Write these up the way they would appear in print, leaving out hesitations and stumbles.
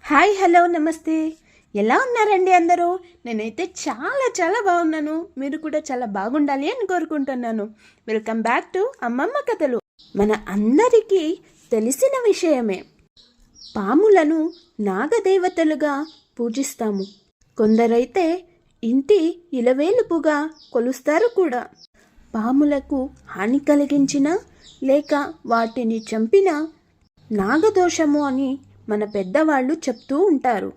Hi hello నమస్తే. ఎలా ఉన్నారండి అందరూ? నేనైతే చాలా బాగున్నాను. మీరు కూడా చాలా బాగుండాలి అని కోరుకుంటున్నాను. వెల్కమ్ బ్యాక్ టు అమ్మమ్మ కథలు. మన అందరికీ తెలిసిన విషయమే, పాములను నాగదేవతలుగా పూజిస్తాము. కొందరైతే ఇంటి ఇలవేలుపుగా కొలుస్తారు కూడా. పాములకు హాని కలిగించిన లేక వాటిని చంపిన నాగదోషము అని మన పెద్దవాళ్ళు చెప్తూ ఉంటారు.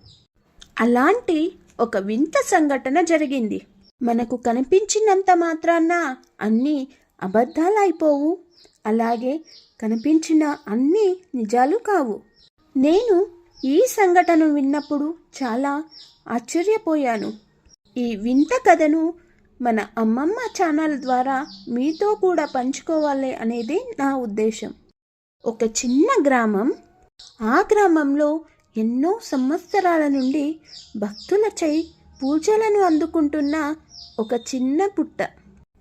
అలాంటి ఒక వింత సంఘటన జరిగింది. మనకు కనిపించినంత మాత్రాన అన్నీ అబద్ధాలైపోవు, అలాగే కనిపించిన అన్నీ నిజాలు కావు. నేను ఈ సంఘటన విన్నప్పుడు చాలా ఆశ్చర్యపోయాను. ఈ వింత కథను మన అమ్మమ్మ ఛానల్ ద్వారా మీతో కూడా పంచుకోవాలి అనేది నా ఉద్దేశం. ఒక చిన్న గ్రామం. ఆ గ్రామంలో ఎన్నో సంవత్సరాల నుండి భక్తులచై పూజలను అందుకుంటున్న ఒక చిన్న పుట్ట.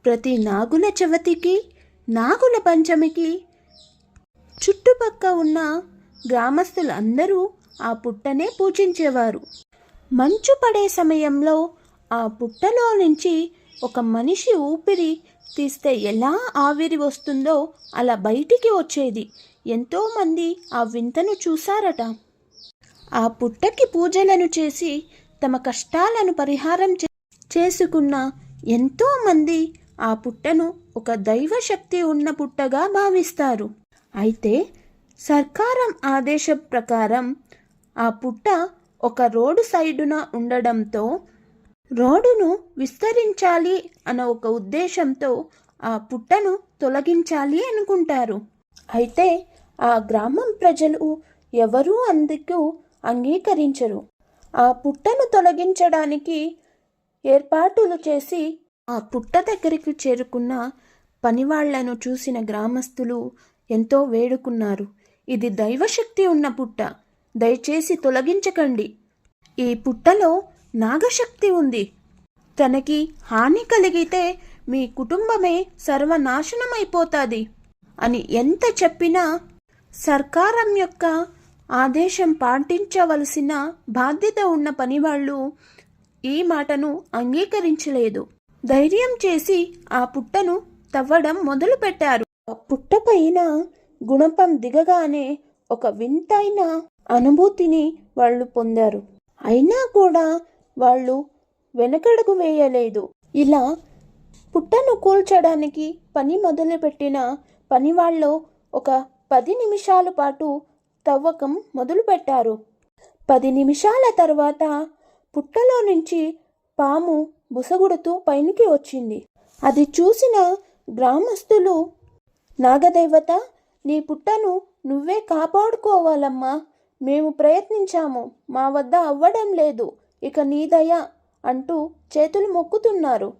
ప్రతి నాగుల చవితికి, నాగుల పంచమికి చుట్టుపక్క ఉన్న గ్రామస్తులందరూ ఆ పుట్టనే పూజించేవారు. మంచు పడే సమయంలో ఆ పుట్టలో నుంచి ఒక మనిషి ఊపిరి తీస్తే ఎలా ఆవిరి వస్తుందో అలా బయటికి వచ్చేది. ఎంతోమంది ఆ వింతను చూశారట. ఆ పుట్టకి పూజలను చేసి తమ కష్టాలను పరిహారం చేసుకున్న ఎంతోమంది ఆ పుట్టను ఒక దైవశక్తి ఉన్న పుట్టగా భావిస్తారు. అయితే సర్కారం ఆదేశం ప్రకారం ఆ పుట్ట ఒక రోడ్డు సైడున ఉండడంతో రోడ్డును విస్తరించాలి అన్న ఒక ఉద్దేశంతో ఆ పుట్టను తొలగించాలి అనుకుంటారు. అయితే ఆ గ్రామం ప్రజలు ఎవరూ అందుకు అంగీకరించరు. ఆ పుట్టను తొలగించడానికి ఏర్పాటులు చేసి ఆ పుట్ట దగ్గరికి చేరుకున్న పనివాళ్లను చూసిన గ్రామస్తులు ఎంతో వేడుకున్నారు. ఇది దైవశక్తి ఉన్న పుట్ట, దయచేసి తొలగించకండి. ఈ పుట్టలో నాగశక్తి ఉంది. తనకి హాని కలిగితే మీ కుటుంబమే సర్వనాశనమైపోతుంది అని ఎంత చెప్పినా సర్కారం యొక్క ఆదేశం పాటించవలసిన బాధ్యత ఉన్న పనివాళ్ళు ఈ మాటను అంగీకరించలేదు. ధైర్యం చేసి ఆ పుట్టను తవ్వడం మొదలుపెట్టారు. ఆ పుట్ట పైన గుణపం దిగగానే ఒక వింతైన అనుభూతిని వాళ్ళు పొందారు. అయినా కూడా వాళ్ళు వెనకడుగు వేయలేదు. ఇలా పుట్టను కూల్చడానికి పని మొదలుపెట్టిన పనివాళ్ళు ఒక 10 నిమిషాల పాటు తవ్వకం మొదలుపెట్టారు. 10 నిమిషాల తర్వాత పుట్టలో నుంచి పాము బుసగుడుతూ పైనికి వచ్చింది. అది చూసిన గ్రామస్తులు, నాగదేవత, నీ పుట్టను నువ్వే కాపాడుకోవాలమ్మా, మేము ప్రయత్నించాము, మా వద్ద అవ్వడం లేదు, ఇక నీ దయ అంటూ చేతులు మొక్కుతున్నారు.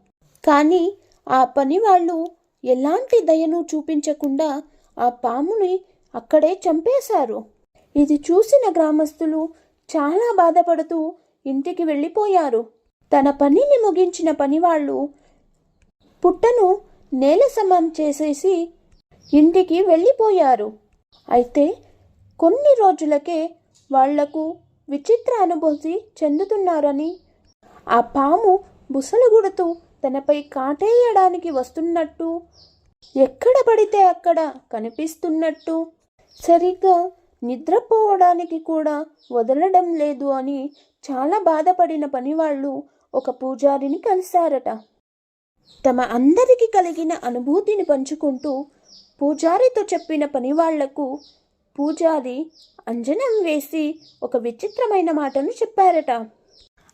కానీ ఆ పని వాళ్ళు ఎలాంటి దయను చూపించకుండా ఆ పాముని అక్కడే చంపేశారు. ఇది చూసిన గ్రామస్తులు చాలా బాధపడుతూ ఇంటికి వెళ్ళిపోయారు. తన పనిని ముగించిన పనివాళ్ళు పుట్టను నేలసమం చేసేసి ఇంటికి వెళ్ళిపోయారు. అయితే కొన్ని రోజులకే వాళ్లకు విచిత్ర అనుభూతి చెందుతున్నారని, ఆ పాము బుసలుగుడుతూ తనపై కాటేయడానికి వస్తున్నట్టు, ఎక్కడ పడితే అక్కడ కనిపిస్తున్నట్టు, సరిగ్గా నిద్రపోవడానికి కూడా వదలడం లేదు అని చాలా బాధపడిన పనివాళ్ళు ఒక పూజారిని కలిశారట. తమ అందరికీ కలిగిన అనుభూతిని పంచుకుంటూ పూజారితో చెప్పిన పనివాళ్లకు పూజారి అంజనం వేసి ఒక విచిత్రమైన మాటను చెప్పారట.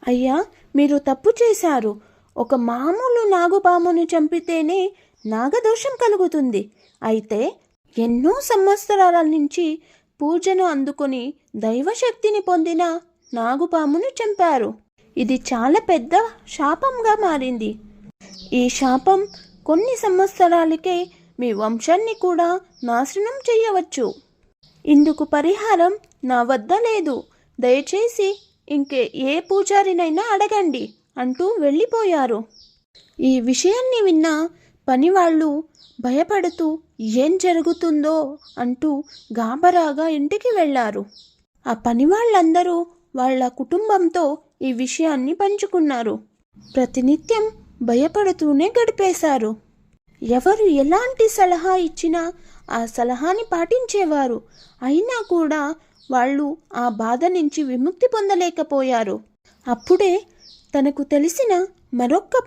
అయ్యా, మీరు తప్పు చేశారు. ఒక మామూలు నాగుపామును చంపితేనే నాగదోషం కలుగుతుంది. అయితే ఎన్నో సంవత్సరాల నుంచి పూజను అందుకొని దైవశక్తిని పొందిన నాగుపామును చంపారు. ఇది చాలా పెద్ద శాపంగా మారింది. ఈ శాపం కొన్ని సంవత్సరాలకే మీ వంశాన్ని కూడా నాశనం చేయవచ్చు. ఇందుకు పరిహారం నా వద్ద లేదు, దయచేసి ఇంకే ఏ పూజారినైనా అడగండి అంటూ వెళ్ళిపోయారు. ఈ విషయాన్ని విన్న పనివాళ్ళు భయపడుతూ ఏం జరుగుతుందో అంటూ గాబరాగా ఇంటికి వెళ్ళారు. ఆ పనివాళ్ళందరూ వాళ్ళ కుటుంబంతో ఈ విషయాన్ని పంచుకున్నారు. ప్రతినిత్యం భయపడుతూనే గడిపేశారు. ఎవరు ఎలాంటి సలహా ఇచ్చినా ఆ సలహాని పాటించేవారు. అయినా కూడా వాళ్ళు ఆ బాధ నుంచి విముక్తి పొందలేకపోయారు. అప్పుడే తనకు తెలిసిన మరొక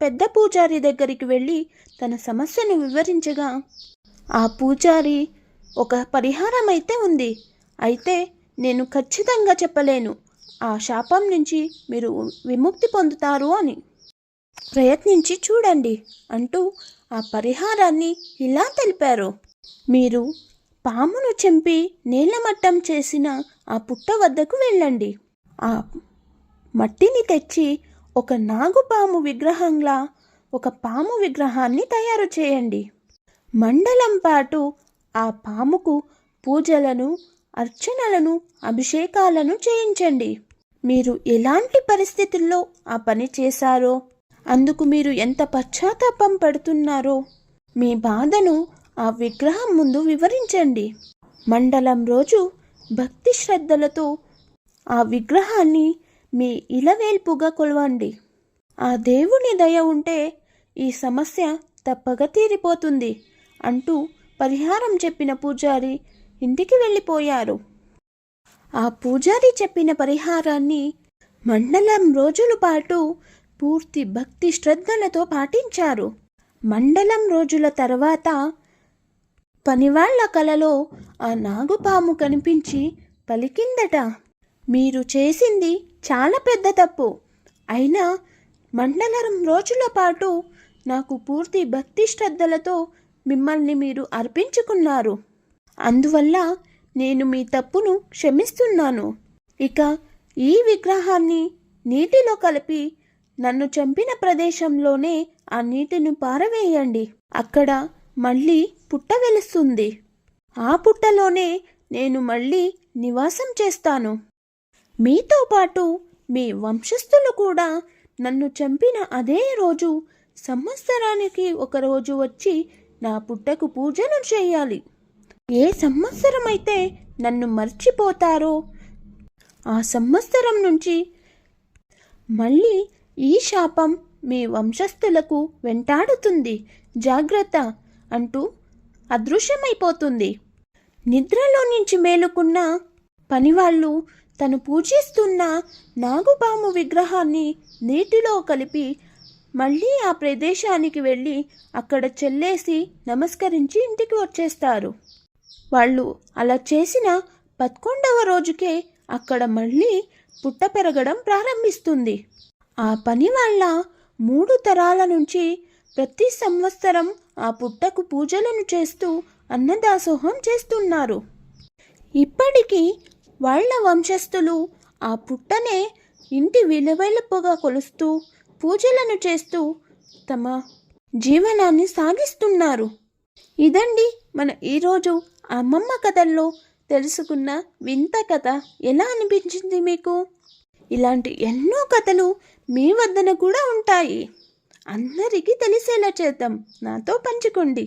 పెద్ద పూజారి దగ్గరికి వెళ్ళి తన సమస్యను వివరించగా ఆ పూజారి ఒక పరిహారం అయితే ఉంది, అయితే నేను ఖచ్చితంగా చెప్పలేను, ఆ శాపం నుంచి మీరు విముక్తి పొందుతారు అని, ప్రయత్నించి చూడండి అంటూ ఆ పరిహారాన్ని ఇలా తెలిపారు. మీరు పామును చంపి నేలమట్టం చేసిన ఆ పుట్ట వద్దకు వెళ్ళండి. ఆ మట్టిని తెచ్చి ఒక నాగుపాము విగ్రహంలా ఒక పాము విగ్రహాన్ని తయారు చేయండి. మండలం పాటు ఆ పాముకు పూజలను, అర్చనలను, అభిషేకాలను చేయించండి. మీరు ఎలాంటి పరిస్థితుల్లో ఆ పని చేశారో, అందుకు మీరు ఎంత పశ్చాత్తాపం పడుతున్నారో మీ బాధను ఆ విగ్రహం ముందు వివరించండి. మండలం రోజు భక్తి శ్రద్ధలతో ఆ విగ్రహాన్ని మీ ఇలవేల్పుగా కొలవండి. ఆ దేవుని దయ ఉంటే ఈ సమస్య తప్పక తీరిపోతుంది అంటూ పరిహారం చెప్పిన పూజారి ఇంటికి వెళ్ళిపోయారు. ఆ పూజారి చెప్పిన పరిహారాన్ని మండలం రోజుల పాటు పూర్తి భక్తి శ్రద్ధలతో పాటించారు. మండలం రోజుల తర్వాత పనివాళ్ల కలలో ఆ నాగుపాము కనిపించి పలికిందట, మీరు చేసింది చాలా పెద్ద తప్పు, అయినా మండలం రోజుల పాటు నాకు పూర్తి భక్తి శ్రద్ధలతో మిమ్మల్ని మీరు అర్పించుకున్నారు. అందువల్ల నేను మీ తప్పును క్షమిస్తున్నాను. ఇక ఈ విగ్రహాన్ని నీటిలో కలిపి నన్ను చంపిన ప్రదేశంలోనే ఆ నీటిని పారవేయండి. అక్కడ మళ్ళీ పుట్ట వెలుస్తుంది. ఆ పుట్టలోనే నేను మళ్ళీ నివాసం చేస్తాను. మీతో పాటు మీ వంశస్థులు కూడా నన్ను చంపిన అదే రోజు సంవత్సరానికి ఒక రోజు వచ్చి నా పుట్టకు పూజలు చేయాలి. ఏ సంవత్సరం అయితే నన్ను మర్చిపోతారో ఆ సంవత్సరం నుంచి మళ్ళీ ఈ శాపం మీ వంశస్థులకు వెంటాడుతుంది, జాగ్రత్త అంటూ అదృశ్యమైపోతుంది. నిద్రలో నుంచి మేలుకున్న పనివాళ్ళు తను పూజిస్తున్న నాగుపాము విగ్రహాన్ని నీటిలో కలిపి మళ్ళీ ఆ ప్రదేశానికి వెళ్ళి అక్కడ చెల్లేసి నమస్కరించి ఇంటికి వచ్చేస్తారు. వాళ్ళు అలా చేసిన 11వ రోజుకే అక్కడ మళ్ళీ పుట్ట పెరగడం ప్రారంభిస్తుంది. ఆ పని వాళ్ళ 3 తరాల నుంచి ప్రతి సంవత్సరం ఆ పుట్టకు పూజలను చేస్తూ అన్నదాసోహం చేస్తున్నారు. ఇప్పటికీ వాళ్ళ వంశస్థులు ఆ పుట్టనే ఇంటి విలువెలుపుగా కొలుస్తూ పూజలను చేస్తూ తమ జీవనాన్ని సాగిస్తున్నారు. ఇదండి మన ఈరోజు అమ్మమ్మ కథల్లో తెలుసుకున్న వింత కథ. ఎలా అనిపించింది మీకు? ఇలాంటి ఎన్నో కథలు మీ వద్దన కూడా ఉంటాయి. అందరికీ తెలిసేలా చేద్దాం, నాతో పంచుకోండి.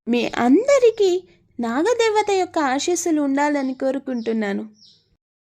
మీ అందరికీ నాగదేవత యొక్క ఆశీస్సులు ఉండాలని కోరుకుంటున్నాను.